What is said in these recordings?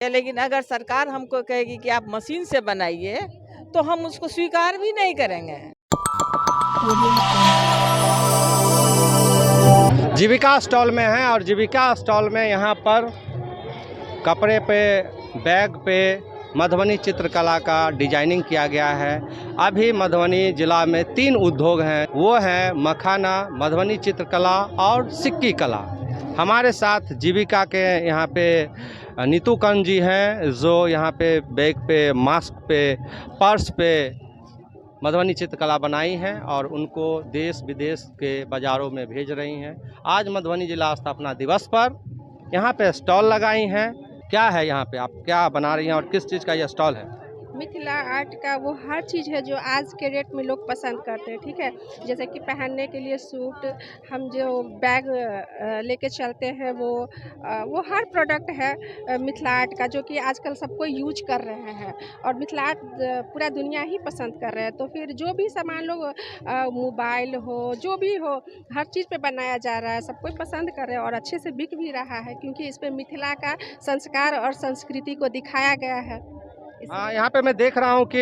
लेकिन अगर सरकार हमको कहेगी कि आप मशीन से बनाइए तो हम उसको स्वीकार भी नहीं करेंगे। जीविका स्टॉल में हैं और जीविका स्टॉल में यहाँ पर कपड़े पे, बैग पे मधुबनी चित्रकला का डिजाइनिंग किया गया है। अभी मधुबनी ज़िला में 3 उद्योग हैं, वो हैं मखाना, मधुबनी चित्रकला और सिक्की कला। हमारे साथ जीविका के यहाँ पे नीतू कंज जी हैं, जो यहाँ पे बैग पे, मास्क पे, पर्स पे मधुबनी चित्रकला बनाई हैं और उनको देश विदेश के बाज़ारों में भेज रही हैं। आज मधुबनी जिला स्थापना दिवस पर यहाँ पे स्टॉल लगाई हैं। क्या है यहाँ पे, आप क्या बना रही हैं और किस चीज़ का यह स्टॉल है? मिथिला आर्ट का वो हर चीज़ है जो आज के डेट में लोग पसंद करते हैं, ठीक है। जैसे कि पहनने के लिए सूट, हम जो बैग लेके चलते हैं वो हर प्रोडक्ट है मिथिला आर्ट का, जो कि आजकल सबको यूज कर रहे हैं और मिथिला आर्ट पूरा दुनिया ही पसंद कर रहे हैं। तो फिर जो भी सामान लोग मोबाइल हो, जो भी हो, हर चीज़ पे बनाया जा रहा है, सब कोई पसंद कर रहे हैं और अच्छे से बिक भी रहा है, क्योंकि इस पे मिथिला का संस्कार और संस्कृति को दिखाया गया है। हाँ, यहाँ पे मैं देख रहा हूँ कि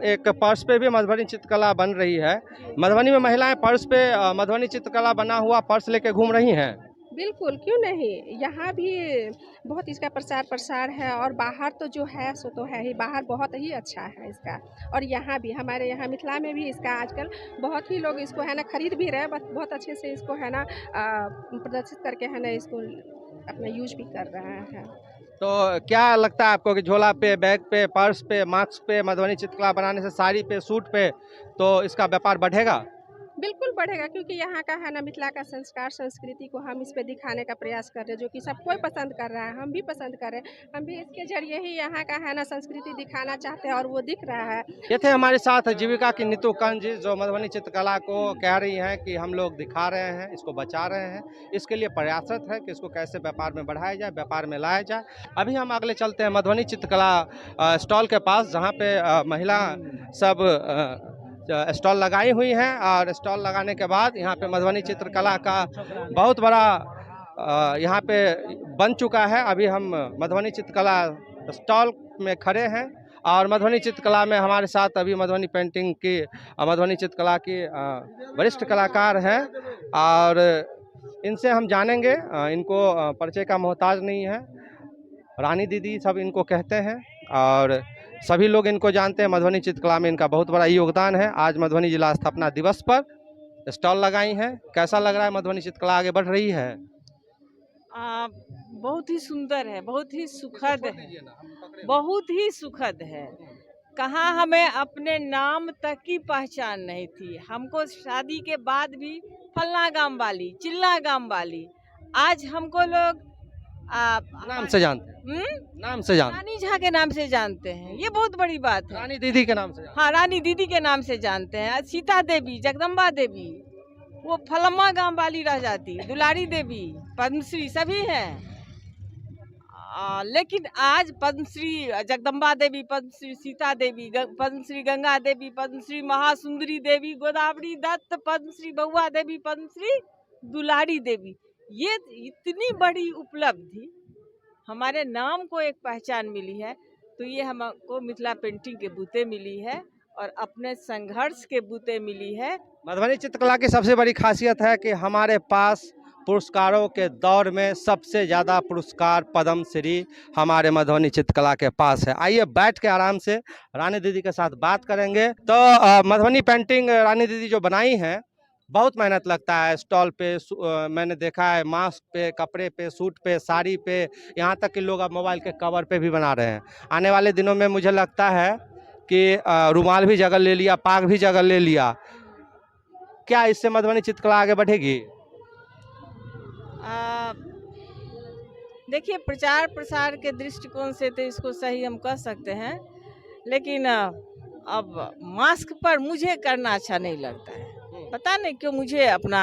एक पर्स पे भी मधुबनी चित्रकला बन रही है। मधुबनी में महिलाएं पर्स पे मधुबनी चित्रकला बना हुआ पर्स लेके घूम रही हैं। बिल्कुल, क्यों नहीं? यहाँ भी बहुत इसका प्रचार प्रसार है और बाहर तो जो है सो तो है ही, बाहर बहुत ही अच्छा है इसका। और यहाँ भी हमारे यहाँ मिथिला में भी इसका आजकल बहुत ही लोग इसको है ना खरीद भी रहे हैं, बहुत अच्छे से इसको है ना प्रदर्शित करके है ना इसको अपना यूज भी कर रहे हैं। तो क्या लगता है आपको कि झोला पे, बैग पे, पर्स पे, मास्क पे मधुबनी चित्रकला बनाने से, साड़ी पे, सूट पे, तो इसका व्यापार बढ़ेगा? बिल्कुल बढ़ेगा, क्योंकि यहाँ का है ना मिथिला का संस्कार संस्कृति को हम इस पे दिखाने का प्रयास कर रहे हैं, जो कि सब कोई पसंद कर रहा है, हम भी पसंद कर रहे हैं। हम भी इसके जरिए ही यहाँ का है ना संस्कृति दिखाना चाहते हैं और वो दिख रहा है। ये थे हमारे साथ जीविका की नीतू कंज, जो मधुबनी चित्रकला को कह रही हैं कि हम लोग दिखा रहे हैं, इसको बचा रहे हैं, इसके लिए प्रयासरत है कि इसको कैसे व्यापार में बढ़ाया जाए, व्यापार में लाया जाए। अभी हम अगले चलते हैं मधुबनी चित्रकला स्टॉल के पास, जहाँ पे महिला सब स्टॉल लगाई हुई हैं और स्टॉल लगाने के बाद यहाँ पे मधुबनी चित्रकला का बहुत बड़ा यहाँ पे बन चुका है। अभी हम मधुबनी चित्रकला स्टॉल में खड़े हैं और मधुबनी चित्रकला में हमारे साथ अभी मधुबनी पेंटिंग की, मधुबनी चित्रकला की वरिष्ठ कलाकार हैं और इनसे हम जानेंगे। इनको परिचय का मोहताज नहीं है, रानी दीदी सब इनको कहते हैं और सभी लोग इनको जानते हैं। मधुबनी चित्रकला में इनका बहुत बड़ा योगदान है। आज मधुबनी जिला स्थापना दिवस पर स्टॉल लगाई हैं। कैसा लग रहा है, मधुबनी चित्रकला आगे बढ़ रही है? बहुत ही सुंदर है, बहुत ही सुखद है, बहुत ही सुखद है। कहाँ हमें अपने नाम तक की पहचान नहीं थी, हमको शादी के बाद भी फलना गांव वाली, चिल्ला गांव वाली, आज हमको लोग नाम से जानते हैं, नाम से जानते रानी झा के नाम से जानते हैं। ये बहुत बड़ी बात हैं, है। रानी दीदी के नाम से जानते हाँ, रानी दीदी के नाम से जानते हैं। सीता देवी, जगदम्बा देवी, वो फलम्मा गांव वाली रह जाती, दुलारी देवी, पद्मश्री सभी हैं। लेकिन आज पद्मश्री जगदम्बा देवी, पद्मश्री सीता देवी, पद्मश्री गंगा देवी, पद्मश्री महासुंदरी देवी, गोदावरी दत्त, पद्मश्री बहुआ देवी, पद्मश्री दुलारी देवी, ये इतनी बड़ी उपलब्धि, हमारे नाम को एक पहचान मिली है। तो ये हमको मिथिला पेंटिंग के बूते मिली है और अपने संघर्ष के बूते मिली है। मधुबनी चित्रकला की सबसे बड़ी खासियत है कि हमारे पास पुरस्कारों के दौर में सबसे ज़्यादा पुरस्कार पद्मश्री हमारे मधुबनी चित्रकला के पास है। आइए बैठ के आराम से रानी दीदी के साथ बात करेंगे। तो मधुबनी पेंटिंग रानी दीदी जो बनाई हैं, बहुत मेहनत लगता है। स्टॉल पे मैंने देखा है, मास्क पे, कपड़े पे, सूट पे, साड़ी पे, यहाँ तक कि लोग अब मोबाइल के कवर पे भी बना रहे हैं। आने वाले दिनों में मुझे लगता है कि रुमाल भी जगह ले लिया, पाग भी जगह ले लिया। क्या इससे मधुबनी चित्रकला आगे बढ़ेगी? देखिए, प्रचार प्रसार के दृष्टिकोण से तो इसको सही हम कह सकते हैं, लेकिन अब मास्क पर मुझे करना अच्छा नहीं लगता है। पता नहीं क्यों, मुझे अपना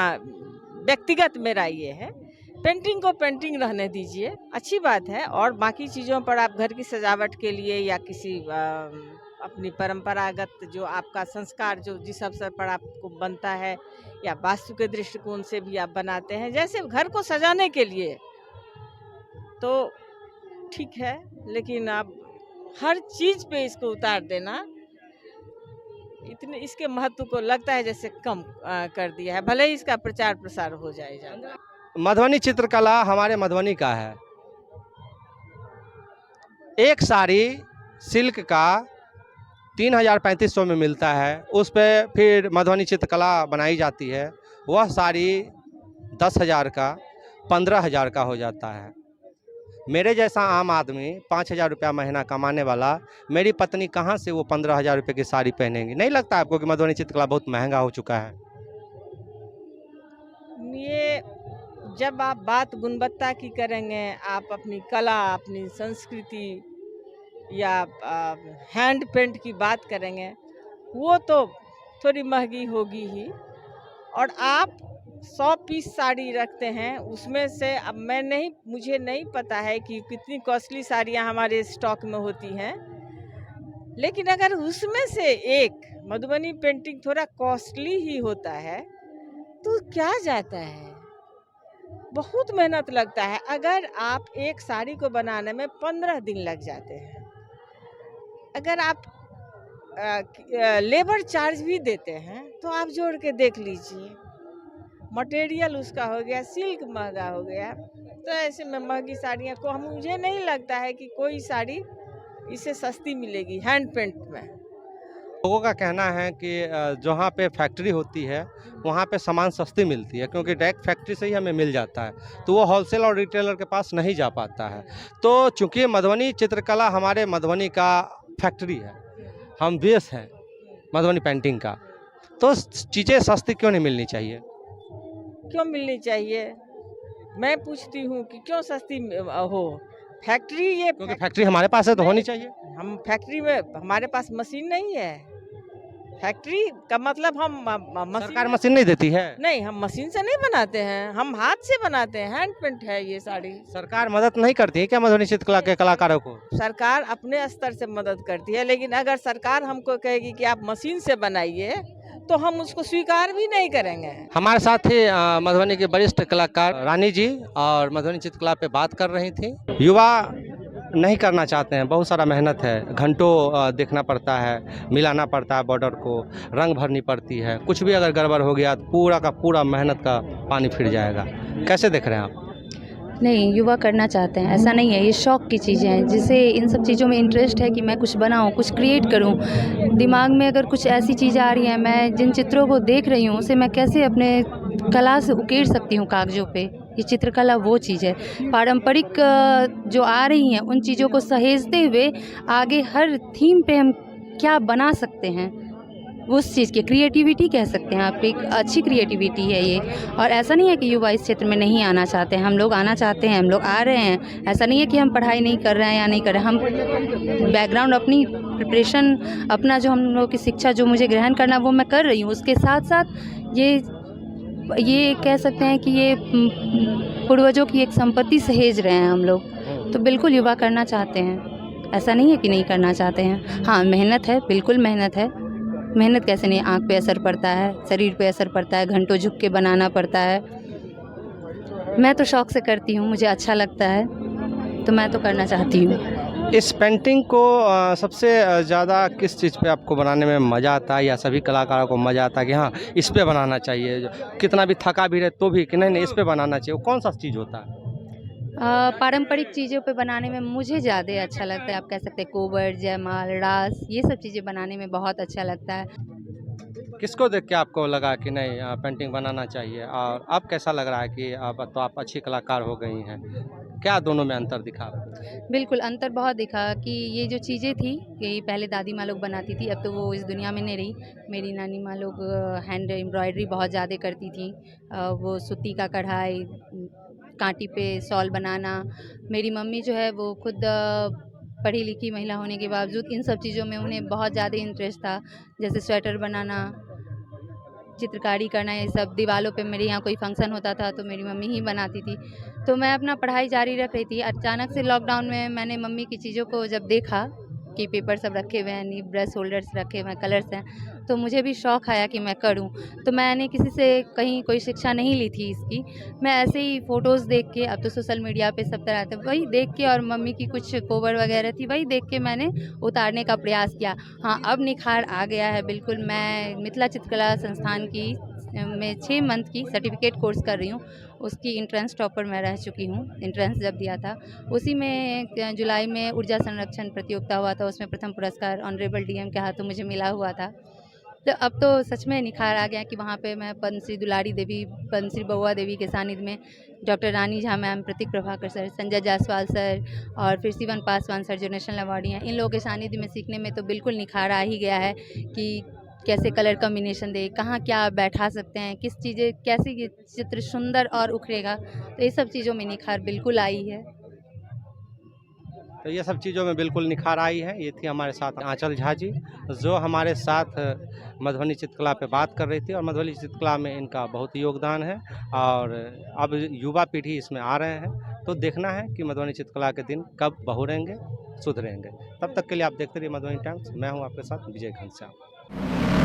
व्यक्तिगत मेरा ये है। पेंटिंग को पेंटिंग रहने दीजिए, अच्छी बात है। और बाकी चीज़ों पर आप घर की सजावट के लिए या किसी अपनी परंपरागत जो आपका संस्कार जो जिस अवसर पर आपको बनता है, या वास्तु के दृष्टिकोण से भी आप बनाते हैं, जैसे घर को सजाने के लिए, तो ठीक है, लेकिन अब हर चीज़ पे इसको उतार देना इतने इसके महत्व को लगता है जैसे कम कर दिया है। भले ही इसका प्रचार प्रसार हो जाए ज़्यादा। मधुबनी चित्रकला हमारे मधुबनी का है। एक साड़ी सिल्क का 3000-3500 में मिलता है, उस पे फिर मधुबनी चित्रकला बनाई जाती है। वह साड़ी 10,000 का 15,000 का हो जाता है। मेरे जैसा आम आदमी 5,000 रुपया महीना कमाने वाला, मेरी पत्नी कहाँ से वो 15,000 रुपये की साड़ी पहनेंगी? नहीं लगता आपको कि मधुबनी चित्रकला बहुत महंगा हो चुका है? ये जब आप बात गुणवत्ता की करेंगे, आप अपनी कला, अपनी संस्कृति या हैंड पेंट की बात करेंगे, वो तो थोड़ी महंगी होगी ही। और आप 100 पीस साड़ी रखते हैं, उसमें से अब मुझे नहीं पता है कि कितनी कॉस्टली साड़ियाँ हमारे स्टॉक में होती हैं, लेकिन अगर उसमें से एक मधुबनी पेंटिंग थोड़ा कॉस्टली ही होता है तो क्या जाता है, बहुत मेहनत लगता है। अगर आप एक साड़ी को बनाने में 15 दिन लग जाते हैं, अगर आप लेबर चार्ज भी देते हैं तो आप जोड़ के देख लीजिए, मटेरियल उसका हो गया, सिल्क महंगा हो गया, तो ऐसे में महंगी साड़ियाँ को मुझे नहीं लगता है कि कोई साड़ी इससे सस्ती मिलेगी हैंड पेंट में। लोगों का कहना है कि जहाँ पे फैक्ट्री होती है वहाँ पे सामान सस्ती मिलती है, क्योंकि डायरेक्ट फैक्ट्री से ही हमें मिल जाता है, तो वो होलसेल और रिटेलर के पास नहीं जा पाता है। तो चूँकि मधुबनी चित्रकला हमारे मधुबनी का फैक्ट्री है, हम बेस हैं मधुबनी पेंटिंग का, तो चीज़ें सस्ती क्यों नहीं मिलनी चाहिए? क्यों मिलनी चाहिए? मैं पूछती हूँ कि क्यों सस्ती हो? फैक्ट्री ये क्योंकि फैक्ट्री हमारे पास है तो होनी चाहिए। हम फैक्ट्री में, हमारे पास मशीन नहीं है। फैक्ट्री का मतलब हम सरकार मशीन नहीं देती है? नहीं, हम मशीन से नहीं बनाते हैं, हम हाथ से बनाते हैं, हैंड पेंट है ये साड़ी। सरकार मदद नहीं करती है क्या मधुबनी चित्रकला के कलाकारों को? सरकार अपने स्तर से मदद करती है, लेकिन अगर सरकार हमको कहेगी कि आप मशीन से बनाइए तो हम उसको स्वीकार भी नहीं करेंगे। हमारे साथ ही मधुबनी के वरिष्ठ कलाकार रानी जी और मधुबनी चित्रकला पे बात कर रही थी। युवा नहीं करना चाहते हैं, बहुत सारा मेहनत है, घंटों देखना पड़ता है, मिलाना पड़ता है, बॉर्डर को रंग भरनी पड़ती है, कुछ भी अगर गड़बड़ हो गया तो पूरा का पूरा मेहनत का पानी फिर जाएगा। कैसे देख रहे हैं आप? नहीं, युवा करना चाहते हैं, ऐसा नहीं है, ये शौक की चीज़ें हैं, जिसे इन सब चीज़ों में इंटरेस्ट है कि मैं कुछ बनाऊं, कुछ क्रिएट करूं। दिमाग में अगर कुछ ऐसी चीज़ें आ रही हैं, मैं जिन चित्रों को देख रही हूं उसे मैं कैसे अपने कला से उकेर सकती हूं कागज़ों पे, ये चित्रकला वो चीज़ है। पारंपरिक जो आ रही हैं उन चीज़ों को सहेजते हुए आगे हर थीम पे हम क्या बना सकते हैं, उस चीज़ की क्रिएटिविटी कह सकते हैं आप, एक अच्छी क्रिएटिविटी है ये। और ऐसा नहीं है कि युवा इस क्षेत्र में नहीं आना चाहते हैं, हम लोग आना चाहते हैं, हम लोग आ रहे हैं। ऐसा नहीं है कि हम पढ़ाई नहीं कर रहे हैं या नहीं कर रहे हैं, हम बैकग्राउंड अपनी प्रिपरेशन, अपना जो हम लोग की शिक्षा जो मुझे ग्रहण करना वो मैं कर रही हूँ, उसके साथ साथ ये कह सकते हैं कि ये पूर्वजों की एक संपत्ति सहेज रहे हैं हम लोग। तो बिल्कुल युवा करना चाहते हैं, ऐसा नहीं है कि नहीं करना चाहते हैं। हाँ, मेहनत है, बिल्कुल मेहनत है। मेहनत कैसे नहीं, आँख पे असर पड़ता है, शरीर पे असर पड़ता है, घंटों झुक के बनाना पड़ता है। मैं तो शौक़ से करती हूँ, मुझे अच्छा लगता है तो मैं तो करना चाहती हूँ। इस पेंटिंग को सबसे ज़्यादा किस चीज़ पे आपको बनाने में मज़ा आता है, या सभी कलाकारों को मज़ा आता है कि हाँ इस पे बनाना चाहिए, कितना भी थका भी रहे तो भी कि नहीं इस पे बनाना चाहिए, वो कौन सा चीज़ होता है? पारंपरिक चीज़ों पे बनाने में मुझे ज़्यादा अच्छा लगता है। आप कह सकते हैं कोबर, जयमाल, रास, ये सब चीज़ें बनाने में बहुत अच्छा लगता है। किसको देख के आपको लगा कि नहीं पेंटिंग बनाना चाहिए, और अब कैसा लग रहा है कि अब तो आप अच्छी कलाकार हो गई हैं, क्या दोनों में अंतर दिखा? बिल्कुल अंतर बहुत दिखा कि ये जो चीज़ें थी कि पहले दादी माँ लोग बनाती थी, अब तो वो इस दुनिया में नहीं रही। मेरी नानी माँ लोग हैंड एम्ब्रॉयडरी बहुत ज़्यादा करती थी, वो सूती का कढ़ाई, कांटी पे शॉल बनाना। मेरी मम्मी जो है वो खुद पढ़ी लिखी महिला होने के बावजूद इन सब चीज़ों में उन्हें बहुत ज़्यादा इंटरेस्ट था, जैसे स्वेटर बनाना, चित्रकारी करना, ये सब। दीवारों पे मेरे यहाँ कोई फंक्शन होता था तो मेरी मम्मी ही बनाती थी, तो मैं अपना पढ़ाई जारी रख रही थी। अचानक से लॉकडाउन में मैंने मम्मी की चीज़ों को जब देखा बाकी पेपर सब रखे हुए हैं, नी ब्रश होल्डर्स रखे हुए हैं, कलर्स हैं। तो मुझे भी शौक़ आया कि मैं करूं। तो मैंने किसी से कहीं कोई शिक्षा नहीं ली थी इसकी। मैं ऐसे ही फ़ोटोज़ देख के, अब तो सोशल मीडिया पे सब तरह से वही देख के, और मम्मी की कुछ कोवर वगैरह थी, वही देख के मैंने उतारने का प्रयास किया। हाँ, अब निखार आ गया है बिल्कुल। मैं मिथिला चित्रकला संस्थान की में 6 मंथ की सर्टिफिकेट कोर्स कर रही हूँ। उसकी एंट्रेंस टॉपर मैं रह चुकी हूँ। एंट्रेंस जब दिया था उसी में जुलाई में ऊर्जा संरक्षण प्रतियोगिता हुआ था, उसमें प्रथम पुरस्कार ऑनरेबल डीएम के हाथों मुझे मिला हुआ था। तो अब तो सच में निखार आ गया कि वहाँ पे मैं पद्मश्री दुलारी देवी, पद्मश्री बउआ देवी के सानिध्य में डॉक्टर रानी झा मैम, प्रतीक प्रभाकर सर, संजय जायसवाल सर और फिर शिवन पासवान सर जो नेशनल अवार्डी हैं, इन लोगों के सानिध्य में सीखने में तो बिल्कुल निखार आ ही गया है कि कैसे कलर कॉम्बिनेशन दें, कहाँ क्या बैठा सकते हैं, किस चीज़ें कैसे ये चित्र सुंदर और उखरेगा। तो ये सब चीज़ों में निखार बिल्कुल आई है। तो ये सब चीज़ों में बिल्कुल निखार आई है। ये थी हमारे साथ आंचल झा जी, जो हमारे साथ मधुबनी चित्रकला पे बात कर रही थी, और मधुबनी चित्रकला में इनका बहुत योगदान है और अब युवा पीढ़ी इसमें आ रहे हैं। तो देखना है कि मधुबनी चित्रकला के दिन कब बहुरेंगे, सुधरेंगे। तब तक के लिए आप देखते रहिए मधुबनी टाइम्स। मैं हूँ आपके साथ विजय घनश्याम।